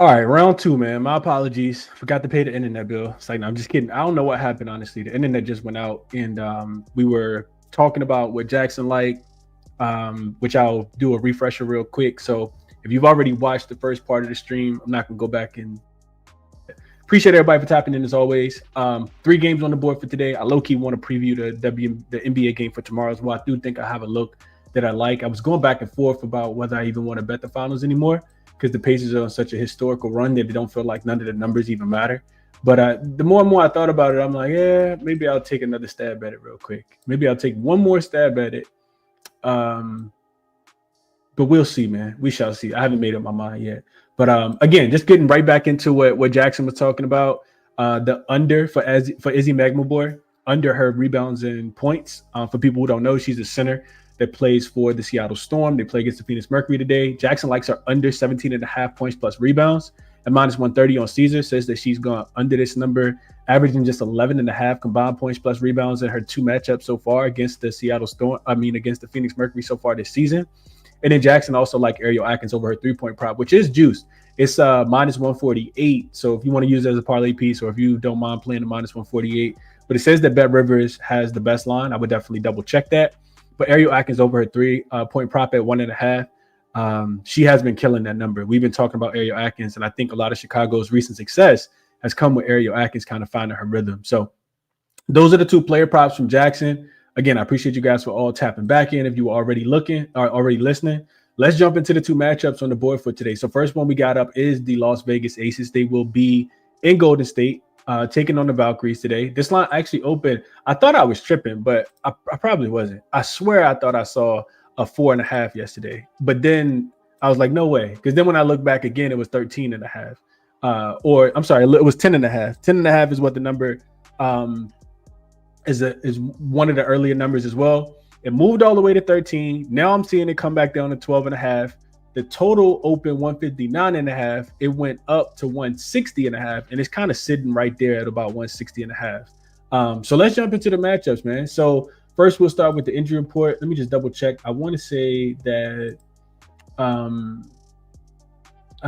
All right, round two, man. My apologies. Forgot to pay the internet bill. It's like, no, I'm just kidding. I don't know what happened, honestly. The internet just went out, and we were talking about what Jackson like, which I'll do a refresher real quick. So if you've already watched the first part of the stream, I'm not gonna go back and appreciate everybody for tapping in as always. Three games on the board for today. I low key want to preview the NBA game for tomorrow as well. I do think I have a look that I like. I was going back and forth about whether I even want to bet the finals anymore because the Pacers are on such a historical run that they don't feel like none of the numbers even matter. But the more and more I thought about it, I'm like, yeah, maybe I'll take another stab at it real quick. Maybe I'll take one more stab at it. But we'll see, man. We shall see. I haven't made up my mind yet. But again, just getting right back into what Jackson was talking about. The under for Izzy Magmabor, under her rebounds and points. For people who don't know, she's a center that plays for the Seattle Storm. They play against the Phoenix Mercury today. Jackson likes her under 17.5 points plus rebounds. And minus 130 on Caesar says that she's gone under this number, averaging just 11.5 combined points plus rebounds in her two matchups so far against the against the Phoenix Mercury so far this season. And then Jackson also like Ariel Atkins over her 3-point prop, which is juiced. It's minus 148. So if you want to use it as a parlay piece, or if you don't mind playing the minus 148, but it says that Bet Rivers has the best line. I would definitely double check that. But Ariel Atkins over her 3-point prop at 1.5. She has been killing that number. We've been talking about Ariel Atkins, and I think a lot of Chicago's recent success has come with Ariel Atkins kind of finding her rhythm. So those are the two player props from Jackson. Again, I appreciate you guys for all tapping back in. If you were already looking or already listening, let's jump into the two matchups on the board for today. So first one we got up is the Las Vegas Aces. They will be in Golden State, taking on the Valkyries today. This line actually opened. I thought I was tripping, but I probably wasn't. I swear I thought I saw a 4.5 yesterday, but then I was like, no way. Because then when I look back again, it was 13.5. Or I'm sorry, it was 10.5. 10.5 is what the number is one of the earlier numbers as well. It moved all the way to 13. Now I'm seeing it come back down to 12.5. The total opened 159.5. It went up to 160.5, and it's kind of sitting right there at about 160.5. So let's jump into the matchups, man. So first, we'll start with the injury report. Let me just double check. I want to say that I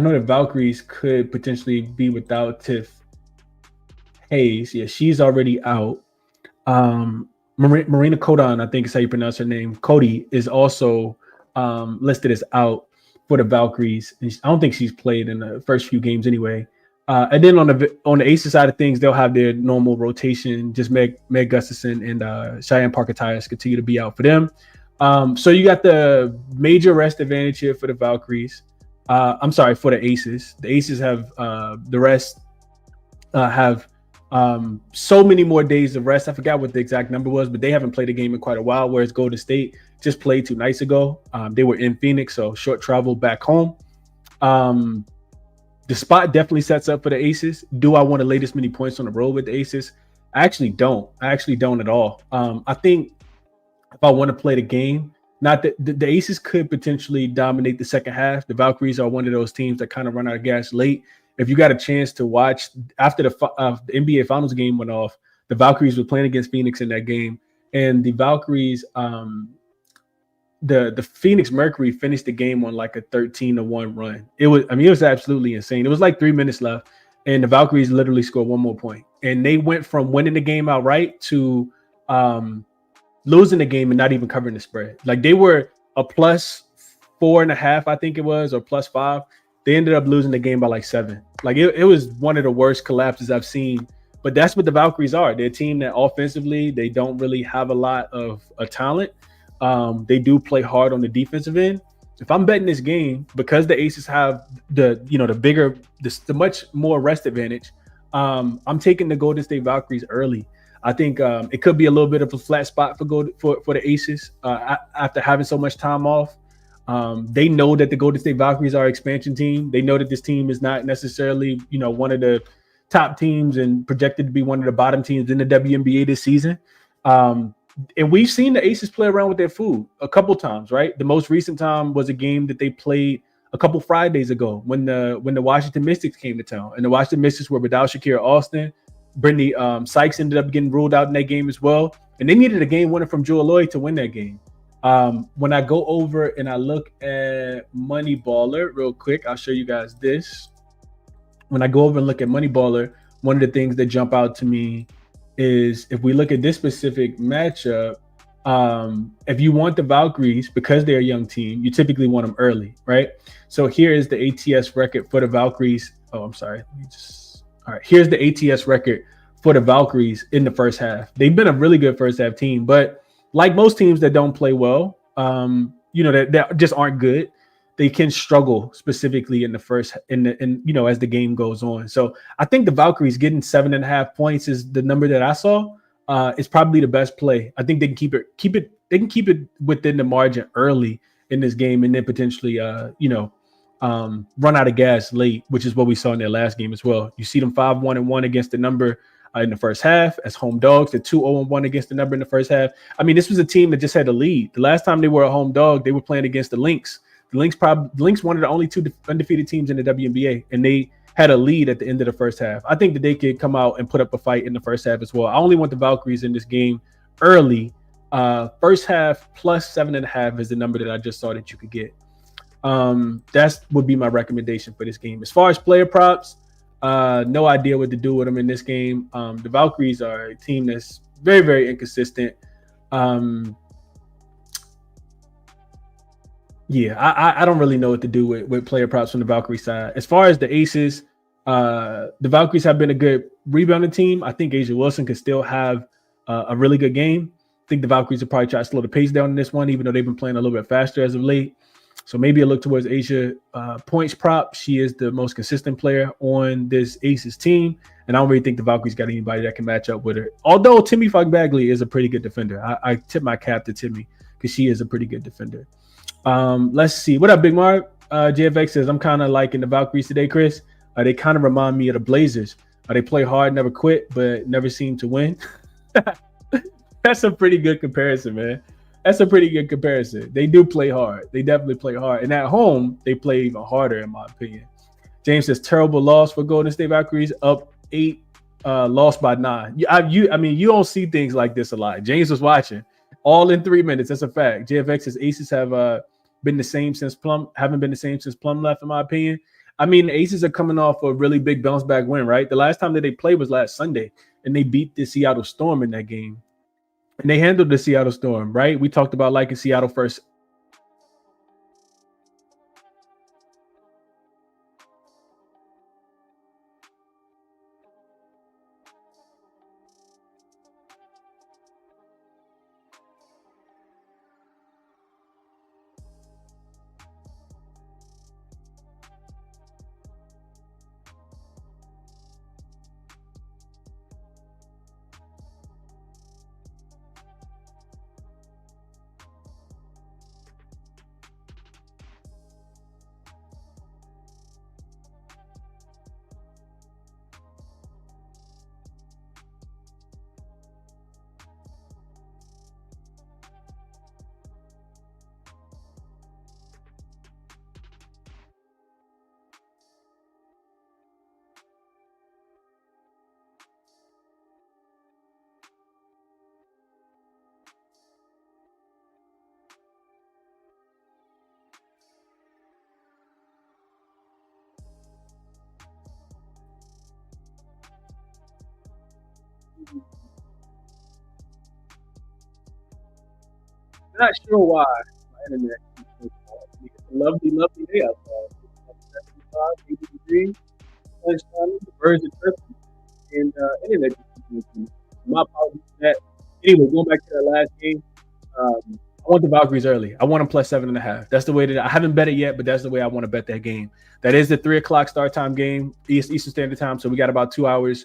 know the Valkyries could potentially be without Tiff Hayes. Yeah, she's already out. Marina Kodan, I think is how you pronounce her name. Cody is also listed as out for the Valkyries. And I don't think she's played in the first few games anyway. And then on the Aces side of things, they'll have their normal rotation. Just Meg Gustafson and Cheyenne Parker-Tyus continue to be out for them. So you got the major rest advantage here for the Valkyries. I'm sorry, for the Aces. The Aces have the rest have so many more days of rest. I forgot what the exact number was, but they haven't played a game in quite a while, whereas Golden State just played 2 nights ago. They were in Phoenix, so short travel back home. The spot definitely sets up for the Aces. Do I want to lay this many points on the road with the Aces? I actually don't at all. I think if I want to play the game, not that the Aces could potentially dominate the second half. The Valkyries are one of those teams that kind of run out of gas late. If you got a chance to watch after the NBA Finals game went off, the Valkyries were playing against Phoenix in that game, and the Valkyries, the Phoenix Mercury finished the game on like a 13-1 run. It was absolutely insane. It was like 3 minutes left, and the Valkyries literally scored one more point, and they went from winning the game outright to losing the game and not even covering the spread. Like they were a plus 4.5, I think it was, or plus 5. They ended up losing the game by like 7. Like it was one of the worst collapses I've seen. But that's what the Valkyries are. They're a team that offensively, they don't really have a lot of talent. They do play hard on the defensive end. If I'm betting this game, because the Aces have the much more rest advantage, I'm taking the Golden State Valkyries early. I think it could be a little bit of a flat spot for the Aces after having so much time off. They know that the Golden State Valkyries are an expansion team. They know that this team is not necessarily, one of the top teams and projected to be one of the bottom teams in the WNBA this season. And we've seen the Aces play around with their food a couple times, right? The most recent time was a game that they played a couple Fridays ago when the Washington Mystics came to town. And the Washington Mystics were without Shakira Austin. Brittany Sykes ended up getting ruled out in that game as well. And they needed a game winner from Jewel Lloyd to win that game. When I go over and I look at Money Baller real quick, I'll show you guys this. when I go over and look at Moneyballer, one of the things that jump out to me is if we look at this specific matchup, if you want the Valkyries, because they're a young team, you typically want them early, right? So here is the ATS record for the Valkyries. Oh, I'm sorry. All right. Here's the ATS record for the Valkyries in the first half. They've been a really good first half team, but like most teams that don't play well, that just aren't good, they can struggle specifically in the first, as the game goes on. So I think the Valkyries getting 7.5 points is the number that I saw. Is probably the best play. I think they can keep it within the margin early in this game, and then potentially, run out of gas late, which is what we saw in their last game as well. You see them 5-1-1 against the number in the first half as home dogs. They're 2-0-1 against the number in the first half. I mean, this was a team that just had a lead. The last time they were a home dog, they were playing against the Lynx. The Lynx one of the only two undefeated teams in the WNBA, and they had a lead at the end of the first half. I think that they could come out and put up a fight in the first half as well. I only want the Valkyries in this game early. First half plus 7.5 is the number that I just saw that you could get. That would be my recommendation for this game. As far as player props, no idea what to do with them in this game. The Valkyries are a team that's very, very inconsistent. I don't really know what to do with player props from the Valkyrie side. As far as the Aces, the Valkyries have been a good rebounding team. I think A'ja Wilson could still have a really good game. I think the Valkyries will probably try to slow the pace down in this one, even though they've been playing a little bit faster as of late. So maybe a look towards A'ja points prop. She is the most consistent player on this Aces team, and I don't really think the Valkyries got anybody that can match up with her. Although Timmy Bagley is a pretty good defender. I tip my cap to Timmy because she is a pretty good defender. Let's see. What up, Big Mark? JFX says, I'm kind of liking the Valkyries today, Chris. They kind of remind me of the Blazers. They play hard, never quit, but never seem to win. That's a pretty good comparison, man. That's a pretty good comparison. They do play hard. They definitely play hard. And at home, they play even harder, in my opinion. James says, terrible loss for Golden State Valkyries, up 8, lost by 9. You don't see things like this a lot. James was watching. All in 3 minutes. That's a fact. JFX says Aces have been the same since Plum. Haven't been the same since Plum left, in my opinion. I mean, the Aces are coming off a really big bounce back win, right? The last time that they played was last Sunday, and they beat the Seattle Storm in that game. And they handled the Seattle Storm, right? We talked about liking Seattle first. I'm not sure why my internet keeps it's a lovely, lovely day outside. It's 75, 80 degrees, sun shining, the birds are chirping, and internet just keeps moving. My apologies for that. Anyway, going back to that last game, I want the Valkyries early. I want them plus 7.5. That's the way that I haven't bet it yet, but that's the way I want to bet that game. That is the 3:00 start time game, Eastern Standard Time. So we got about 2 hours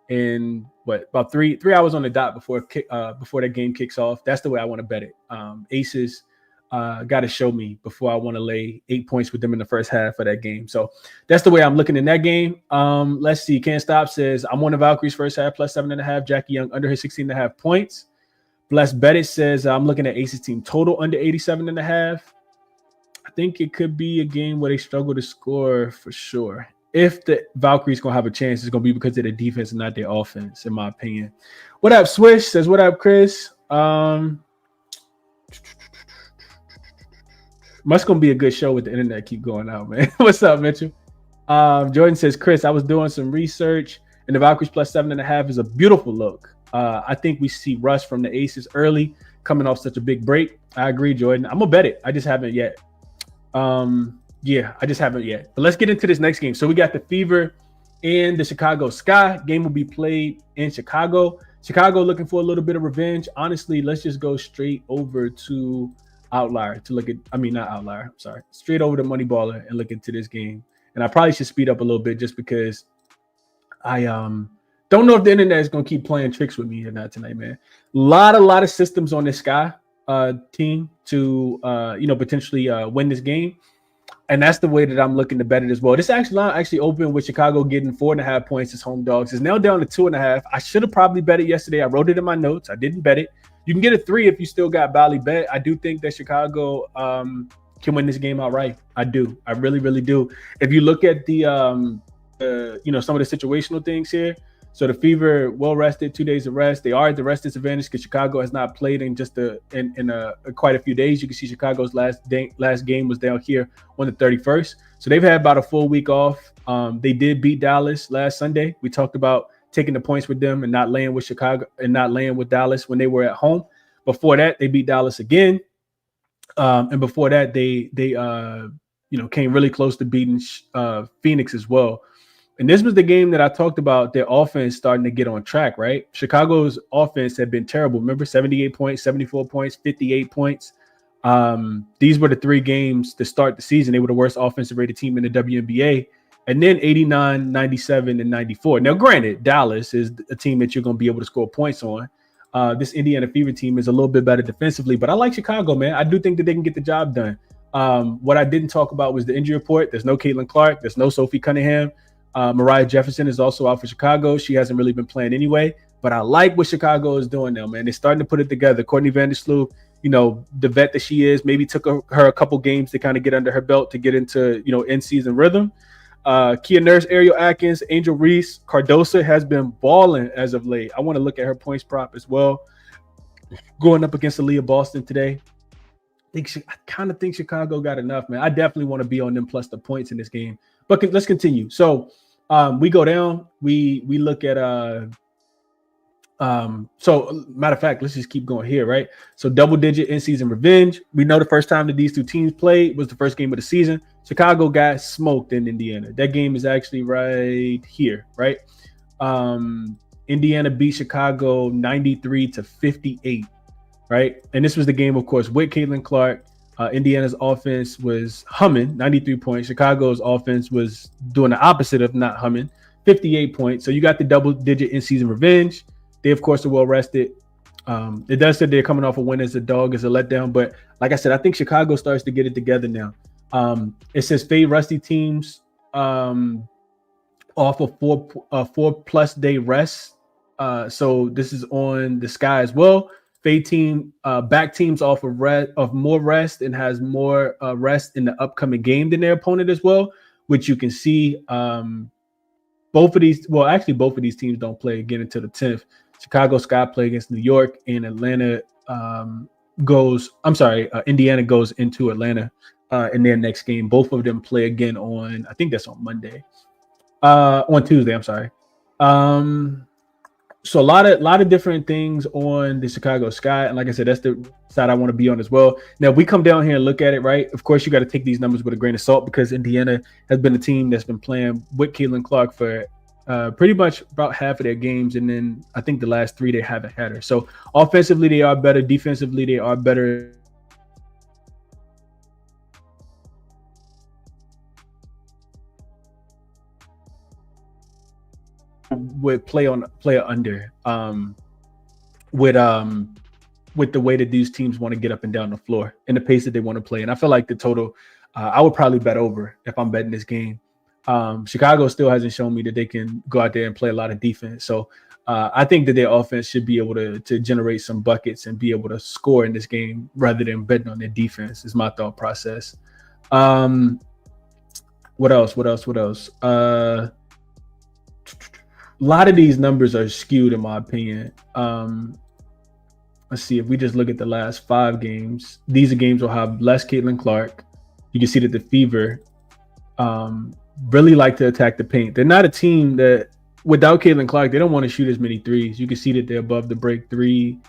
and about three hours on the dot before that game kicks off. That's the way I want to bet it. Aces got to show me before I want to lay 8 points with them in the first half of that game. So that's the way I'm looking in that game. Let's see. Can't Stop says, I'm on the Valkyries first half plus 7.5. Jackie Young under his 16.5 points. Bless Bettis says, I'm looking at Aces team total under 87.5. I think it could be a game where they struggle to score for sure. If the Valkyries going to have a chance, it's going to be because of their defense and not their offense, in my opinion. What up, Swish? Says, what up, Chris? Must going to be a good show with the internet keep going out, man. What's up, Mitchell? Jordan says, Chris, I was doing some research, and the Valkyries plus 7.5 is a beautiful look. I think we see Russ from the Aces early, coming off such a big break. I agree, Jordan. I'm gonna bet it. I just haven't yet. Yeah, I just haven't yet. But let's get into this next game. So we got the Fever and the Chicago Sky. Game will be played in Chicago. Chicago looking for a little bit of revenge. Honestly, let's just go straight over to Outlier to look at. I mean, not Outlier. I'm sorry. Straight over to Moneyballer and look into this game. And I probably should speed up a little bit just because I don't know if the internet is gonna keep playing tricks with me or not tonight, man. A lot of systems on this Sky team to potentially win this game. And that's the way that I'm looking to bet it as well. This actually opened with Chicago getting 4.5 points as home dogs. It's now down to 2.5. I should have probably bet it yesterday. I wrote it in my notes. I didn't bet it. You can get a 3 if you still got Bally bet. I do think that Chicago can win this game outright. I do. I really, really do. If you look at the some of the situational things here. So the Fever well rested, 2 days of rest. They are at the rest disadvantage because Chicago has not played in just quite a few days. You can see Chicago's last game was down here on the 31st. So they've had about a full week off. They did beat Dallas last Sunday. We talked about taking the points with them and not laying with Chicago and not laying with Dallas when they were at home. Before that, they beat Dallas again. And before that, they came really close to beating Phoenix as well. And this was the game that I talked about, their offense starting to get on track, right? Chicago's offense had been terrible. Remember, 78 points, 74 points, 58 points. These were the 3 games to start the season. They were the worst offensive rated team in the WNBA. And then 89, 97, and 94. Now, granted, Dallas is a team that you're going to be able to score points on. This Indiana Fever team is a little bit better defensively, but I like Chicago, man. I do think that they can get the job done. What I didn't talk about was the injury report. There's no Caitlin Clark. There's no Sophie Cunningham. Mariah Jefferson is also out for Chicago. She hasn't really been playing anyway, but I like what Chicago is doing now, man. They're starting to put it together. Courtney Vandersloot, the vet that she is, maybe took her a couple games to kind of get under her belt to get into, in-season rhythm. Kia Nurse, Ariel Atkins, Angel Reese, Cardosa has been balling as of late. I want to look at her points prop as well. Going up against Aaliyah Boston today. I kind of think Chicago got enough, man. I definitely want to be on them plus the points in this game. But let's continue. So we go down. We look at so matter of fact, let's just keep going here, right? So double-digit in-season revenge. We know the first time that these two teams played was the first game of the season. Chicago got smoked in Indiana. That game is actually right here, right? Indiana beat Chicago 93-58, right? And this was the game, of course, with Caitlin Clark. Indiana's offense was humming, 93 points. Chicago's offense was doing the opposite of not humming, 58 points. So you got the double-digit in-season revenge. They, of course, are well-rested. It does say they're coming off a win as a dog, as a letdown. But like I said, I think Chicago starts to get it together now. It says fade rusty teams off of 4+ day rest. So this is on the Sky as well. Fade team back teams off of more rest and has more rest in the upcoming game than their opponent as well, which you can see. Both of these teams don't play again until the 10th. Chicago Sky play against New York, and Indiana goes into Atlanta in their next game. Both of them play again on, I think that's on Monday. On Tuesday, I'm sorry. So a lot of different things on the Chicago Sky. And like I said, that's the side I want to be on as well. Now, if we come down here and look at it, right, of course, you got to take these numbers with a grain of salt because Indiana has been a team that's been playing with Caitlin Clark for pretty much about half of their games. And then I think the last 3, they haven't had her. So offensively, they are better. Defensively, they are better. Would play under with the way that these teams want to get up and down the floor and the pace that they want to play. And I feel like the total, I would probably bet over if I'm betting this game. Chicago still hasn't shown me that they can go out there and play a lot of defense. So I think that their offense should be able to generate some buckets and be able to score in this game rather than betting on their defense is my thought process. What else? A lot of these numbers are skewed in my opinion. Let's see, if we just look at the last 5 games, these are games will have less Caitlin Clark. You can see that the Fever really like to attack the paint. They're not a team that, without Caitlin Clark, they don't want to shoot as many threes. You can see that they're above the break three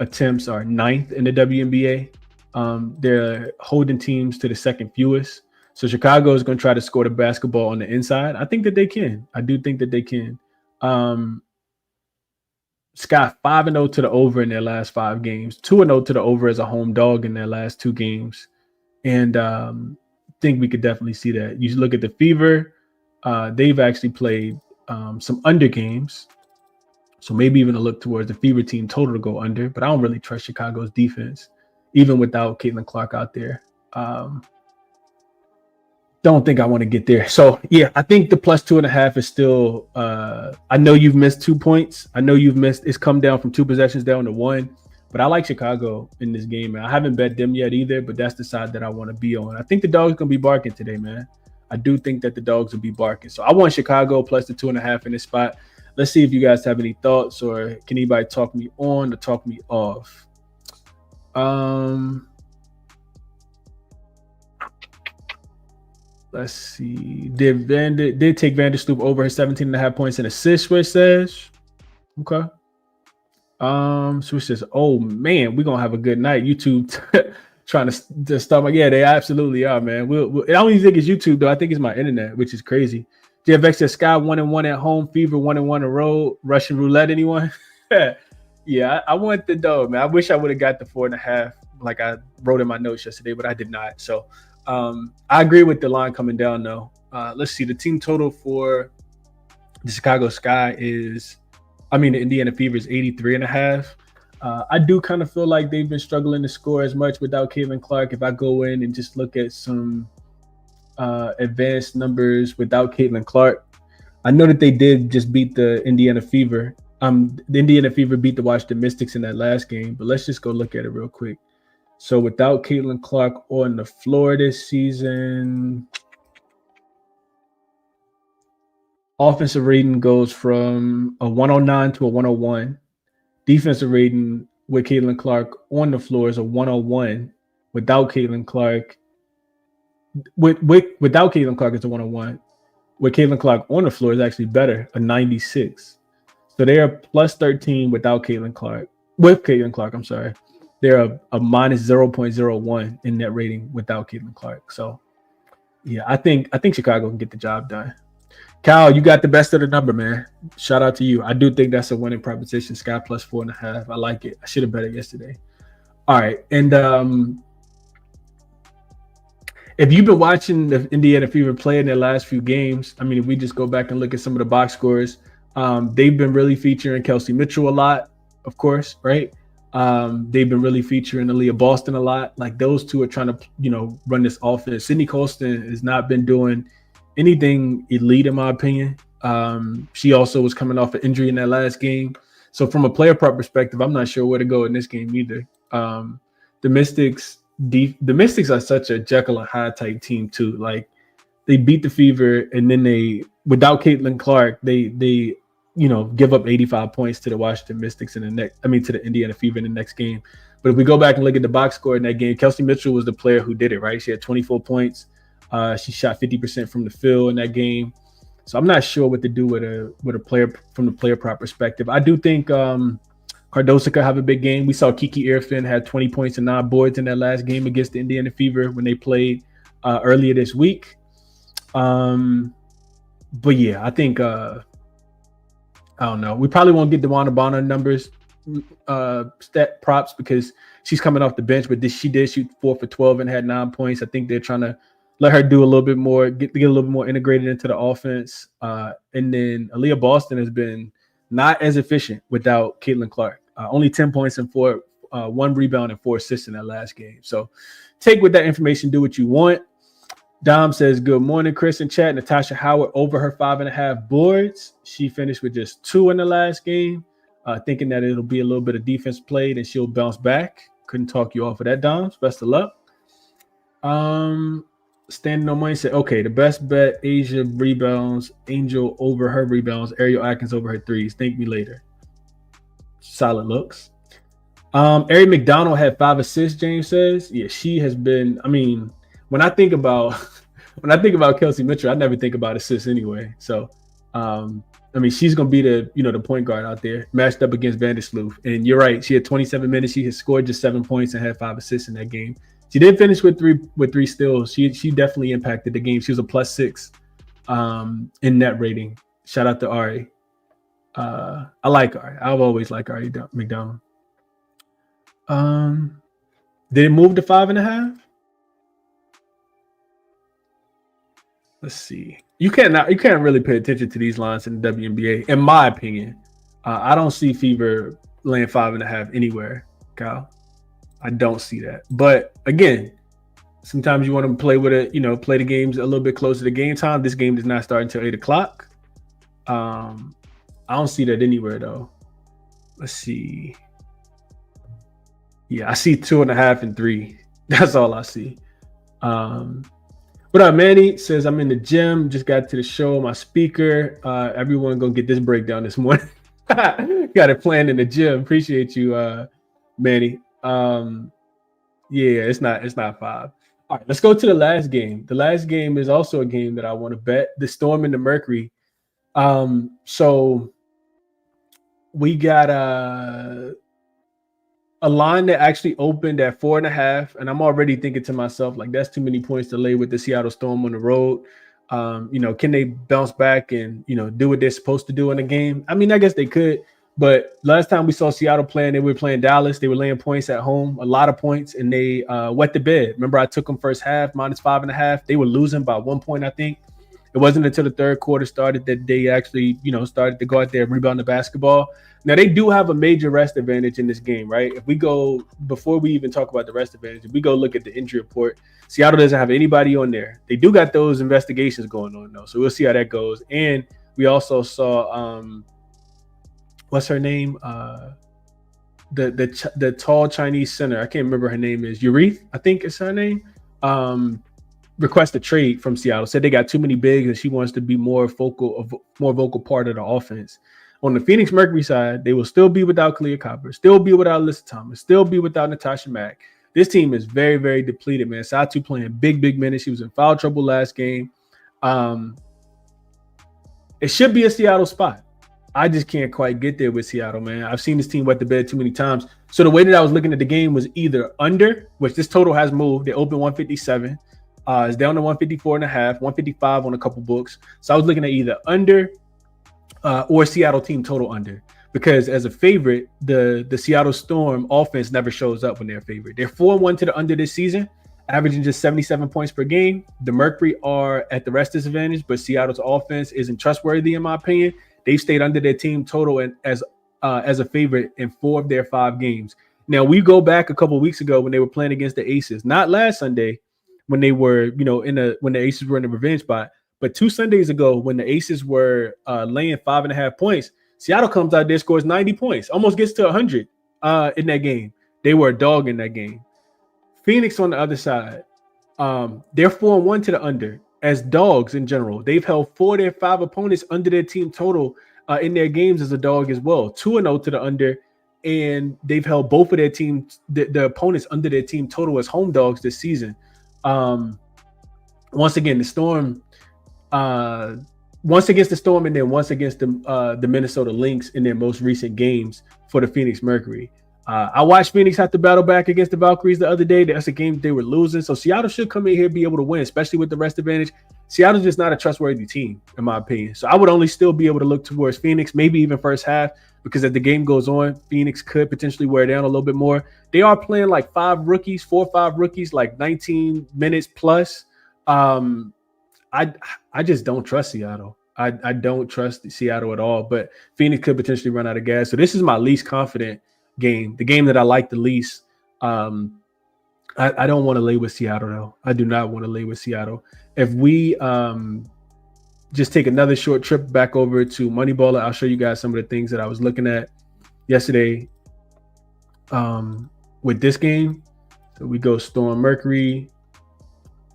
attempts are ninth in the WNBA. They're holding teams to the second fewest. So Chicago is going to try to score the basketball on the inside. I think that they can. I do think that they can. Scott 5-0 to the over in their last 5 games, 2-0 to the over as a home dog in their last 2 games. And think we could definitely see that. You look at the Fever, they've actually played some under games. So maybe even a look towards the Fever team total to go under, but I don't really trust Chicago's defense, even without Caitlin Clark out there. Don't think I want to get there. So yeah, I think the plus 2.5 is still, I know you've missed 2 points. I know it's come down from 2 possessions down to 1, but I like Chicago in this game, man. I haven't bet them yet either, but that's the side that I want to be on. I think the dog's going to be barking today, man. I do think that the dogs will be barking. So I want Chicago plus the 2.5 in this spot. Let's see if you guys have any thoughts, or can anybody talk me on or talk me off? Let's see. Did take Vandersloot over her 17.5 points and assists, Switch says. Okay. Switch says, oh man, we're gonna have a good night. YouTube trying to stop my, yeah, they absolutely are, man. I don't even think it's YouTube though. I think it's my internet, which is crazy. JFX says Sky 1-1 at home, Fever 1-1 on the road. Russian roulette, anyone? Yeah, I want the dog, man. I wish I would have got the 4.5, like I wrote in my notes yesterday, but I did not. So I agree with the line coming down though. Let's see. The team total for the Chicago Sky is, the Indiana Fever is 83.5. I do kind of feel like they've been struggling to score as much without Caitlin Clark. If I go in and just look at some advanced numbers without Caitlin Clark, I know that they did just beat the Indiana Fever. The Indiana Fever beat the Washington Mystics in that last game, but let's just go look at it real quick. So without Caitlin Clark on the floor this season, offensive rating goes from a 109 to a 101. Defensive rating with Caitlin Clark on the floor is a 101. Without Caitlin Clark, without Caitlin Clark, it's a 101. With Caitlin Clark on the floor is actually better, a 96. So they are plus 13 without Caitlin Clark. With Caitlin Clark, I'm sorry. They're a minus 0.01 in net rating without Caitlin Clark. So yeah, I think Chicago can get the job done. Kyle, you got the best of the number, man. Shout out to you. I do think that's a winning proposition. Sky plus 4.5. I like it. I should have bet it yesterday. All right. And if you've been watching the Indiana Fever play in their last few games, if we just go back and look at some of the box scores, they've been really featuring Kelsey Mitchell a lot, of course, right? They've been really featuring Aaliyah Boston a lot. Like those two are trying to, run this offense. Sydney Colston has not been doing anything elite in my opinion. She also was coming off an injury in that last game. So from a player prop perspective, I'm not sure where to go in this game either. The Mystics are such a Jekyll and Hyde type team too. Like they beat the Fever, and then without Caitlin Clark, they give up 85 points to the Washington Mystics in the to the Indiana Fever in the next game. But if we go back and look at the box score in that game, Kelsey Mitchell was the player who did it, right? She had 24 points. She shot 50% from the field in that game. So I'm not sure what to do with a player from the player prop perspective. I do think Cardoso could have a big game. We saw Kiki Irfin had 20 points and 9 boards in that last game against the Indiana Fever when they played earlier this week. But yeah, I think I don't know. We probably won't get DeWanna Bonner numbers stat props because she's coming off the bench, but she did shoot 4 for 12 and had 9 points. I think they're trying to let her do a little bit more, get a little bit more integrated into the offense. And then Aaliyah Boston has been not as efficient without Caitlin Clark. Only 10 points and 1 rebound and 4 assists in that last game. So take with that information, do what you want. Dom says, good morning, Chris in chat. Natasha Howard over her 5.5 boards. She finished with just 2 in the last game, thinking that it'll be a little bit of defense played and she'll bounce back. Couldn't talk you off of that, Dom. Best of luck. Standing on money said, okay, the best bet, Asia rebounds, Angel over her rebounds, Ariel Atkins over her threes. Thank me later. Solid looks. Ari McDonald had 5 assists, James says. Yeah, she has been, when I think about when I think about Kelsey Mitchell, I never think about assists anyway. So, I mean, she's gonna be the point guard out there, matched up against Vandersloot. And you're right, she had 27 minutes. She had scored just 7 points and had 5 assists in that game. She did finish with three steals. She definitely impacted the game. She was a +6 in net rating. Shout out to Ari. I like Ari. I've always liked Ari McDonald. Did it move to 5.5? Let's see. You can't really pay attention to these lines in the WNBA, in my opinion. I don't see Fever laying 5.5 anywhere, Kyle. I don't see that. But again, sometimes you want to play with it, play the games a little bit closer to game time. This game does not start until 8:00. I don't see that anywhere though. Let's see. Yeah, I see 2.5 and 3. That's all I see. What up, Manny? Says I'm in the gym. Just got to the show. My speaker. Everyone gonna get this breakdown this morning. Got it planned in the gym. Appreciate you, Manny. Yeah, it's not 5. All right, let's go to the last game. The last game is also a game that I want to bet. The Storm and the Mercury. So we got a line that actually opened at 4.5, and I'm already thinking to myself, like, that's too many points to lay with the Seattle Storm on the road. Can they bounce back and do what they're supposed to do in a game? I mean, I guess they could, but last time we saw Seattle playing, they were playing Dallas. They were laying points at home, a lot of points, and they wet the bed. Remember, I took them first half -5.5. They were losing by 1 point, I think. It wasn't until the third quarter started that they actually, started to go out there and rebound the basketball. Now, they do have a major rest advantage in this game, right? If we go, before we even talk about the rest advantage, if we go look at the injury report, Seattle doesn't have anybody on there. They do got those investigations going on, though, so we'll see how that goes. And we also saw, what's her name? The tall Chinese center. I can't remember her name is. Urith, I think is her name. Request a trade from Seattle. Said they got too many bigs and she wants to be more vocal part of the offense. On the Phoenix Mercury side, they will still be without Kalia Copper, still be without Alyssa Thomas, still be without Natasha Mack. This team is very, very depleted, man. Satu playing big minutes. She was in foul trouble last game. It should be a Seattle spot. I just can't quite get there with Seattle, man. I've seen this team wet the bed too many times. So the way that I was looking at the game was either under, which this total has moved. They opened 157. It's down to 154.5, 155 on a couple books. So I was looking at either under or Seattle team total under, because as a favorite, the Seattle Storm offense never shows up when they're a favorite. They're 4-1 to the under this season, averaging just 77 points per game. The Mercury are at the rest disadvantage, but Seattle's offense isn't trustworthy, in my opinion. They've stayed under their team total and as a favorite in 4 of their 5 games. Now, we go back a couple of weeks ago when they were playing against the Aces, not last Sunday, when they were, when the Aces were in the revenge spot, but 2 Sundays ago when the Aces were laying 5.5 points, Seattle comes out there, scores 90 points, almost gets to 100 in that game. They were a dog in that game. Phoenix on the other side, they're 4-1 to the under as dogs in general. They've held 4 of their 5 opponents under their team total in their games as a dog as well. 2-0 to the under, and they've held both of their teams, the opponents under their team total as home dogs this season. Once again, the Storm, once against the Storm, and then once against the Minnesota Lynx in their most recent games for the Phoenix Mercury. I watched Phoenix have to battle back against the Valkyries the other day. That's a game they were losing. So Seattle should come in here and be able to win, especially with the rest advantage. Seattle's just not a trustworthy team, in my opinion. So I would only still be able to look towards Phoenix, maybe even first half, because as the game goes on, Phoenix could potentially wear down a little bit more. They are playing like 4 or 5 rookies, like 19 minutes plus. I just don't trust Seattle. I don't trust Seattle at all, but Phoenix could potentially run out of gas. So this is my least confident game, the game that I like the least. I don't want to lay with Seattle, though. I do not want to lay with Seattle. If we just take another short trip back over to Moneyballer, I'll show you guys some of the things that I was looking at yesterday with this game. So we go Storm Mercury.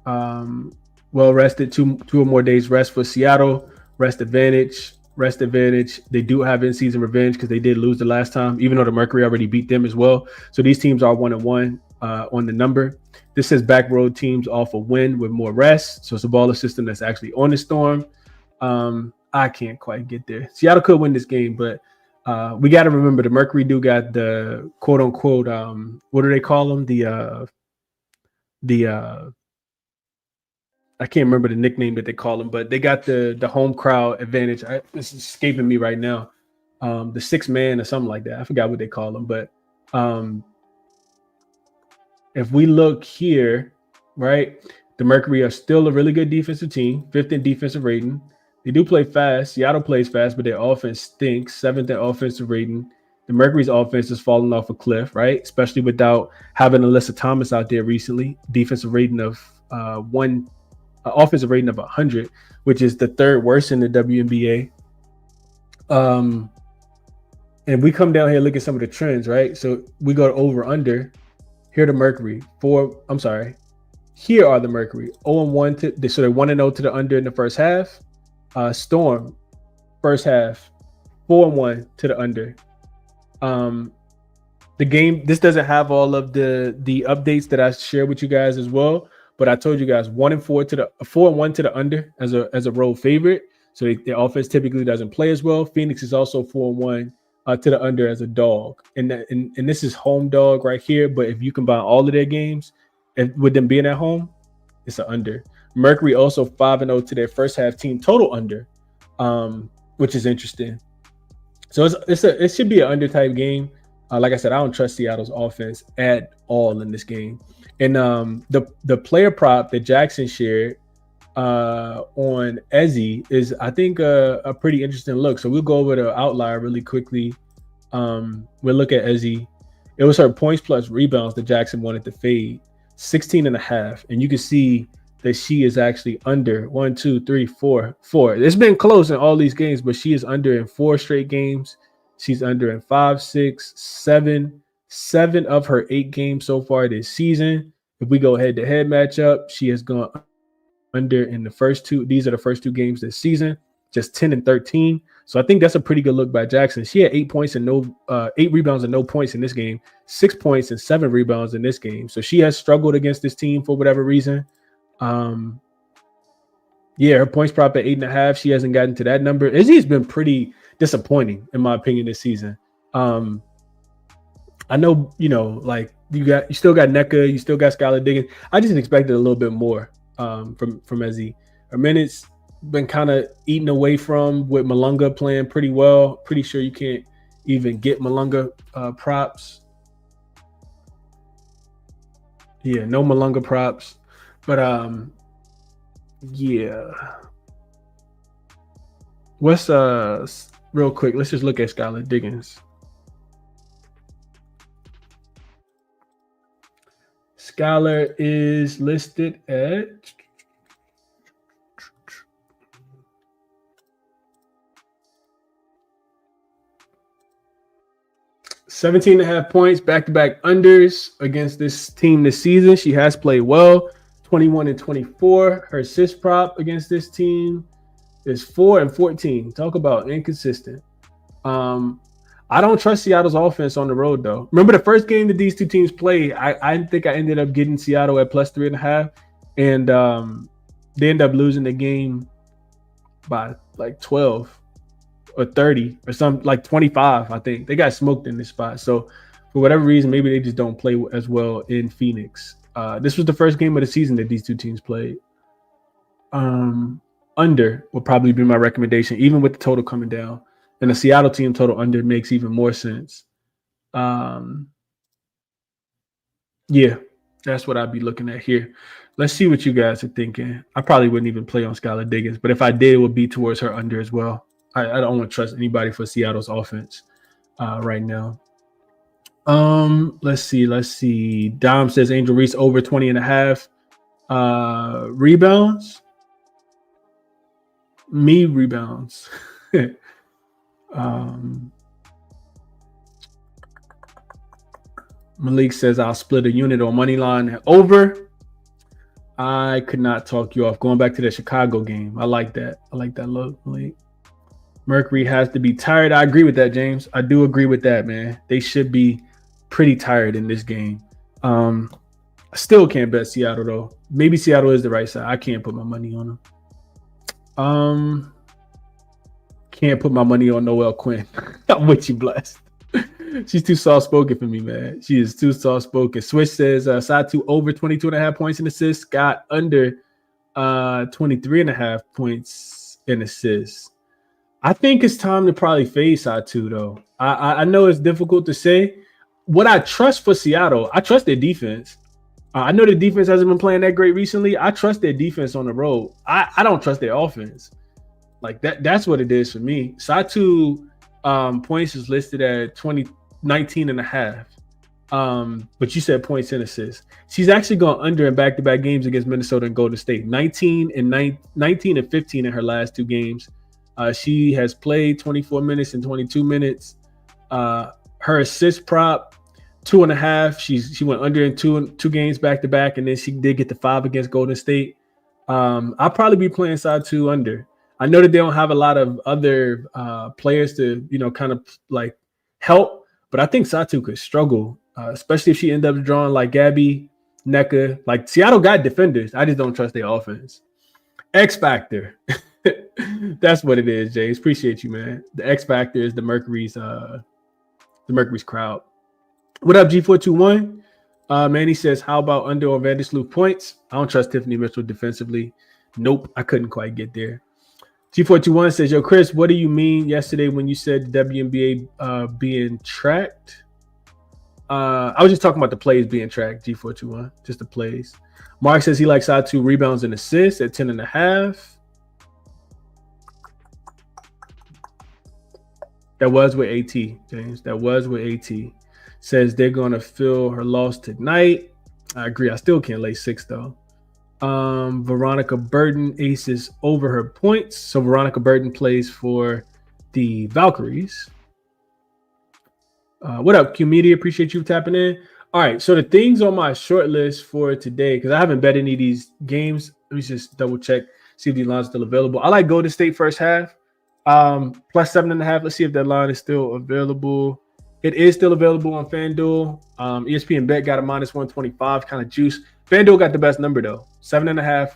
Well rested, two or more days rest for Seattle. Rest advantage. They do have in-season revenge because they did lose the last time, even though the Mercury already beat them as well. So these teams are 1-1. on the number. This says back road teams off a win with more rest. So it's a baller system that's actually on the Storm. I can't quite get there. Seattle could win this game, but we got to remember the Mercury do got the quote unquote, what do they call them? I can't remember the nickname that they call them, but they got the home crowd advantage. This is escaping me right now. The 6 man or something like that. I forgot what they call them, but if we look here, right, the Mercury are still a really good defensive team, 5th in defensive rating. They do play fast. Seattle plays fast, but their offense stinks. 7th in offensive rating. The Mercury's offense is falling off a cliff, right? Especially without having Alyssa Thomas out there recently. Defensive rating of offensive rating of 100, which is the 3rd worst in the WNBA. And we come down here, look at some of the trends, right? So we go to over under. Here the Mercury. Here are the Mercury. 0-1 so they're 1-0 to the under in the first half. Storm, first half, 4-1 to the under. The game, this doesn't have all of the updates that I shared with you guys as well, but I told you guys 4-1 to the under as a road favorite. So their offense typically doesn't play as well. Phoenix is also 4-1 to the under as a dog, and this is home dog right here. But if you combine all of their games, with them being at home, it's an under. Mercury also 5-0 to their first half team total under, which is interesting. So it should be an under type game. Like I said, I don't trust Seattle's offense at all in this game. And the player prop that Jackson shared on Ezzy is, I think, a pretty interesting look. So we'll go over the outlier really quickly. We'll look at Ezzy. It was her points plus rebounds that Jackson wanted to fade, 16.5. And you can see that she is actually under 1, 2, 3, 4. It's been close in all these games, but she is under in 4 straight games. She's under in 5, 6, 7 of her 8 games so far this season. If we go head-to-head matchup, she has gone under in the first 2. These are the first 2 games this season, just 10 and 13. So I think that's a pretty good look by Jackson. She had 8 points and 8 rebounds and no points in this game, 6 points and 7 rebounds in this game. So she has struggled against this team for whatever reason. Her points prop at 8.5. She hasn't gotten to that number. Izzy's been pretty disappointing, in my opinion, this season. I know, like you still got NECA, you still got Skylar Diggins. I just expected a little bit more from Izzy. Her minutes been kind of eaten away from, with Malunga playing pretty well. Pretty sure you can't even get Malunga props. Yeah, no Malunga props. But what's real quick, let's just look at Skylar Diggins. Skylar is listed at 17.5 points, back-to-back unders against this team this season. She has played well, 21 and 24. Her assist prop against this team is 4 and 14. Talk about inconsistent. I don't trust Seattle's offense on the road, though. Remember the first game that these two teams played, I think I ended up getting Seattle at plus 3.5, and they ended up losing the game by like 12 or 30 or something, like 25, I think. They got smoked in this spot. So for whatever reason, maybe they just don't play as well in Phoenix. This was the first game of the season that these two teams played. Under would probably be my recommendation, even with the total coming down. And the Seattle team total under makes even more sense. That's what I'd be looking at here. Let's see what you guys are thinking. I probably wouldn't even play on Skylar Diggins, but if I did, it would be towards her under as well. I don't want to trust anybody for Seattle's offense right now. Let's see. Dom says Angel Reese over 20.5 rebounds. Me rebounds. Malik says I'll split a unit on money line and over. I could not talk you off. Going back to the Chicago game. I like that. I like that look, Malik. Mercury has to be tired. I agree with that, James. I do agree with that, man. They should be pretty tired in this game. I still can't bet Seattle though. Maybe Seattle is the right side. I can't put my money on them. Can't put my money on Noelle Quinn. I'm with you, blessed. She's too soft-spoken for me, man. She is too soft-spoken. Switch says Satu over 22.5 points in assists. Scott under 23.5 points in assists. I think it's time to probably fade Satu, though. I know it's difficult to say. What I trust for Seattle, I trust their defense. I know the defense hasn't been playing that great recently. I trust their defense on the road. I don't trust their offense. Like that's what it is for me. Satu points is listed at 19.5. But you said points and assists. She's actually gone under in back-to-back games against Minnesota and Golden State. 19 and 15 in her last two games. She has played 24 minutes and 22 minutes. Her assist prop 2.5. She went under in two games back-to-back, and then she did get the 5 against Golden State. I'll probably be playing Satu under. I know that they don't have a lot of other players to, kind of like help, but I think Satu could struggle, especially if she ends up drawing like Gabby, Nneka. Like Seattle got defenders. I just don't trust their offense. X Factor. That's what it is, James. Appreciate you, man. The X Factor is the Mercury's crowd. What up, G421? Manny says, how about under on Vandersloot points? I don't trust Tiffany Mitchell defensively. Nope, I couldn't quite get there. G421 says, yo, Chris, what do you mean yesterday when you said the WNBA being tracked? I was just talking about the plays being tracked, G421, just the plays. Mark says he likes Satu rebounds and assists at 10.5. That was with AT, James. That was with AT. Says they're going to fill her loss tonight. I agree. I still can't lay 6, though. Veronica Burton aces over her points. So Veronica Burton plays for the Valkyries. What up, Q Media? Appreciate you tapping in. All right, so the things on my short list for today, because I haven't bet any of these games. Let me just double check, see if the line's still available. I like Golden State first half, plus 7.5. Let's see if that line is still available. It is still available on FanDuel. ESPN Bet got a minus 125 kind of juice. FanDuel got the best number, though. 7.5,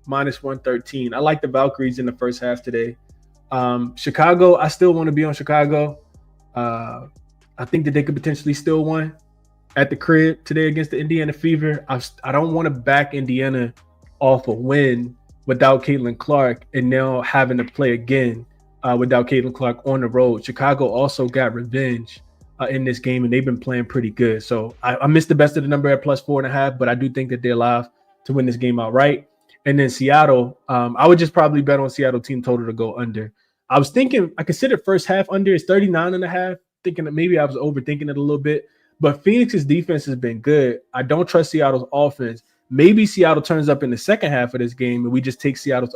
minus 113. I like the Valkyries in the first half today. Chicago, I still want to be on Chicago. I think that they could potentially steal one at the crib today against the Indiana Fever. I don't want to back Indiana off a win without Caitlin Clark and now having to play again without Caitlin Clark on the road. Chicago also got revenge in this game, and they've been playing pretty good. So I missed the best of the number at plus 4.5, but I do think that they're live to win this game outright. And then Seattle, I would just probably bet on Seattle team total to go under. I was thinking, I considered first half under is 39.5, thinking that maybe I was overthinking it a little bit. But Phoenix's defense has been good. I don't trust Seattle's offense. Maybe Seattle turns up in the second half of this game and we just take Seattle's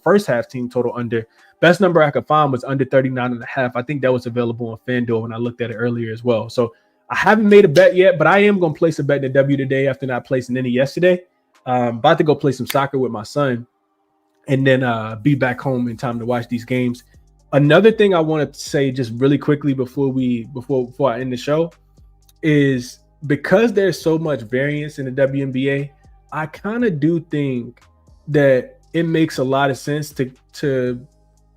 first half team total under. Best number I could find was under 39.5. I think that was available on FanDuel when I looked at it earlier as well. So I haven't made a bet yet, but I am going to place a bet in the W today after not placing any yesterday. About to go play some soccer with my son and then be back home in time to watch these games. Another thing I want to say just really quickly before I end the show is because there's so much variance in the WNBA, I kind of do think that it makes a lot of sense to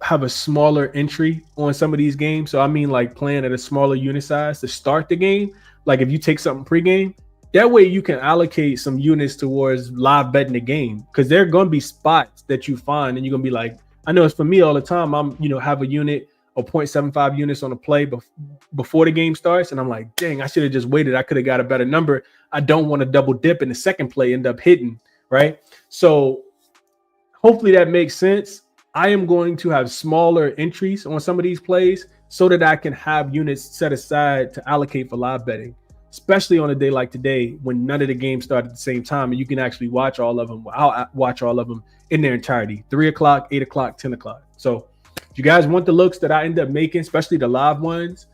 have a smaller entry on some of these games. So I mean like playing at a smaller unit size to start the game. Like if you take something pregame, that way you can allocate some units towards live betting the game, because there are going to be spots that you find and you're going to be like, I know it's for me all the time. I'm, have a unit or 0.75 units on a play before the game starts. And I'm like, dang, I should have just waited. I could have got a better number. I don't want to double dip in the second play, end up hitting, right? So hopefully that makes sense. I am going to have smaller entries on some of these plays so that I can have units set aside to allocate for live betting, especially on a day like today when none of the games start at the same time and you can actually watch all of them. I'll watch all of them in their entirety, 3 o'clock, 8 o'clock, 10 o'clock. So if you guys want the looks that I end up making, especially the live ones,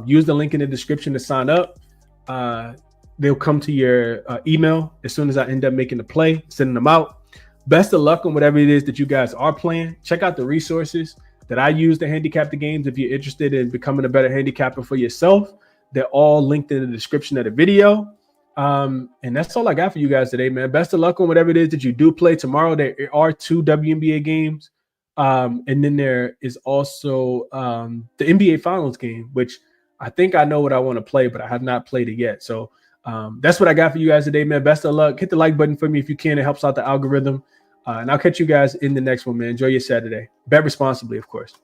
use the link in the description to sign up. They'll come to your email as soon as I end up making the play, sending them out. Best of luck on whatever it is that you guys are playing. Check out the resources that I use to handicap the games if you're interested in becoming a better handicapper for yourself. They're all linked in the description of the video. And that's all I got for you guys today, man. Best of luck on whatever it is that you do play tomorrow. There are 2 WNBA games. And then there is also the NBA Finals game, which I think I know what I want to play, but I have not played it yet. So that's what I got for you guys today, man. Best of luck. Hit the like button for me if you can. It helps out the algorithm. And I'll catch you guys in the next one, man. Enjoy your Saturday. Bet responsibly, of course.